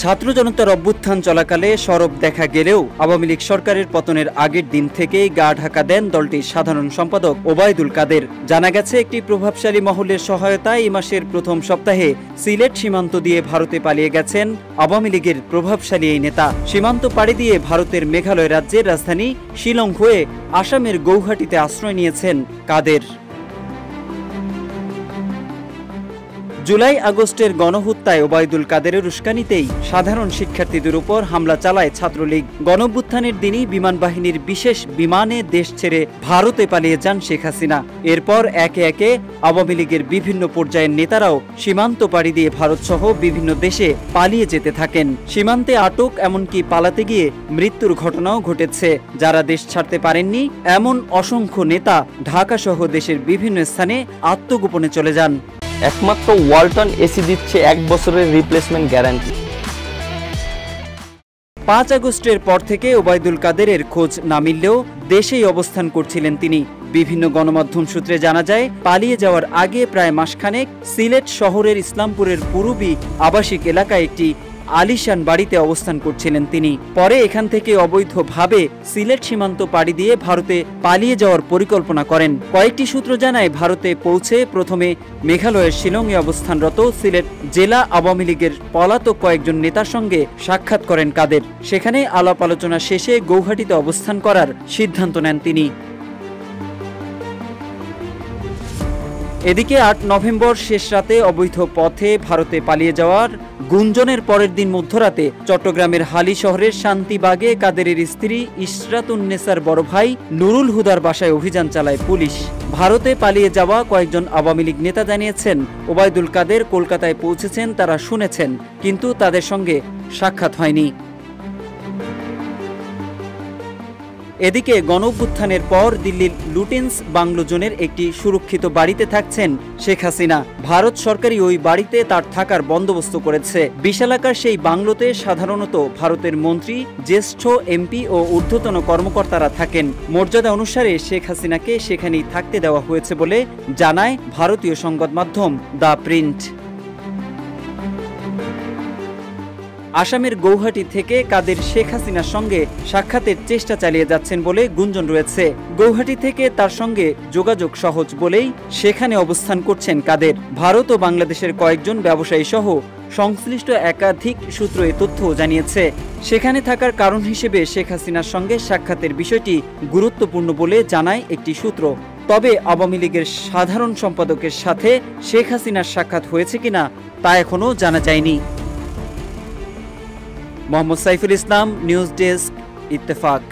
ছাত্র জনতার অভ্যুত্থান চলাকালে সরব দেখা গেলেও আওয়ামী লীগ সরকারের পতনের আগের দিন থেকেই গা ঢাকা দেন দলটির সাধারণ সম্পাদক ওবায়দুল কাদের। জানা গেছে, একটি প্রভাবশালী মহলের সহায়তায় এই মাসের প্রথম সপ্তাহে সিলেট সীমান্ত দিয়ে ভারতে পালিয়ে গেছেন আওয়ামী লীগের প্রভাবশালী এই নেতা। সীমান্ত পাড়ি দিয়ে ভারতের মেঘালয় রাজ্যের রাজধানী শিলং হয়ে আসামের গৌহাটিতে আশ্রয় নিয়েছেন কাদের। জুলাই আগস্টের গণহত্যায় ওবায়দুল কাদেরের উস্কানিতেই সাধারণ শিক্ষার্থীদের উপর হামলা চালায় ছাত্রলীগ। গণঅভ্যুত্থানের দিনই বিমান বাহিনীর বিশেষ বিমানে দেশ ছেড়ে ভারতে পালিয়ে যান শেখ হাসিনা। এরপর একে একে আওয়ামী লীগের বিভিন্ন পর্যায়ের নেতারাও সীমান্ত পাড়ি দিয়ে ভারতসহ বিভিন্ন দেশে পালিয়ে যেতে থাকেন। সীমান্তে আটক, এমনকি পালাতে গিয়ে মৃত্যুর ঘটনাও ঘটেছে। যারা দেশ ছাড়তে পারেননি এমন অসংখ্য নেতা ঢাকাসহ দেশের বিভিন্ন স্থানে আত্মগোপনে চলে যান। একমাত্র ওয়ালটন এসি দিচ্ছে 1 বছরের রিপ্লেসমেন্ট গ্যারান্টি। 5 আগস্টের পর থেকে ওবায়দুল কাদেরের খোঁজ না মিললেও দেশেই অবস্থান করছিলেন তিনি। বিভিন্ন গণমাধ্যম সূত্রে জানা যায়, পালিয়ে যাওয়ার আগে প্রায় মাসখানেক সিলেট শহরের ইসলামপুরের পূর্বী আবাসিক এলাকায় একটি আলিশান বাড়িতে অবস্থান করছিলেন তিনি। পরে এখান থেকে অবৈধভাবে সিলেট সীমান্ত পাড়ি দিয়ে ভারতে পালিয়ে যাওয়ার পরিকল্পনা করেন। কয়েকটি সূত্র জানায়, ভারতে পৌঁছে প্রথমে মেঘালয়ের শিলংয়ে অবস্থানরত সিলেট জেলা আওয়ামী লীগের পলাতক কয়েকজন নেতার সঙ্গে সাক্ষাৎ করেন কাদের। সেখানে আলাপ আলোচনা শেষে গৌহাটিতে অবস্থান করার সিদ্ধান্ত নেন তিনি। এদিকে 8 নভেম্বর শেষ রাতে অবৈধ পথে ভারতে পালিয়ে যাওয়ার গুঞ্জনের পরের দিন মধ্যরাতে চট্টগ্রামের হালি শহরের শান্তিবাগে কাদেরের স্ত্রী ইশরাতুন্নেসার বড় ভাই নুরুল হুদার বাসায় অভিযান চালায় পুলিশ। ভারতে পালিয়ে যাওয়া কয়েকজন আওয়ামী লীগ নেতা জানিয়েছেন, ওবায়দুল কাদের কলকাতায় পৌঁছেছেন, তারা শুনেছেন, কিন্তু তাদের সঙ্গে সাক্ষাৎ হয়নি। এদিকে গণঅভ্যুত্থানের পর দিল্লির লুটেন্স বাংলো জোনের একটি সুরক্ষিত বাড়িতে থাকছেন শেখ হাসিনা। ভারত সরকারই ওই বাড়িতে তার থাকার বন্দোবস্ত করেছে। বিশালাকার সেই বাংলোতে সাধারণত ভারতের মন্ত্রী, জ্যেষ্ঠ এমপি ও ঊর্ধ্বতন কর্মকর্তারা থাকেন। মর্যাদা অনুসারে শেখ হাসিনাকে সেখানেই থাকতে দেওয়া হয়েছে বলে জানায় ভারতীয় সংবাদ মাধ্যম দ্য প্রিন্ট। আসামের গৌহাটি থেকে কাদের শেখ হাসিনার সঙ্গে সাক্ষাতের চেষ্টা চালিয়ে যাচ্ছেন বলে গুঞ্জন রয়েছে। গৌহাটি থেকে তার সঙ্গে যোগাযোগ সহজ বলেই সেখানে অবস্থান করছেন কাদের। ভারত ও বাংলাদেশের কয়েকজন ব্যবসায়ী সহ সংশ্লিষ্ট একাধিক সূত্র এ তথ্য জানিয়েছে। সেখানে থাকার কারণ হিসেবে শেখ হাসিনার সঙ্গে সাক্ষাতের বিষয়টি গুরুত্বপূর্ণ বলে জানায় একটি সূত্র। তবে আওয়ামী লীগের সাধারণ সম্পাদকের সাথে শেখ হাসিনার সাক্ষাৎ হয়েছে কিনা তা এখনো জানা যায়নি। Mohammad Saiful Islam, news desk, Ittefaq.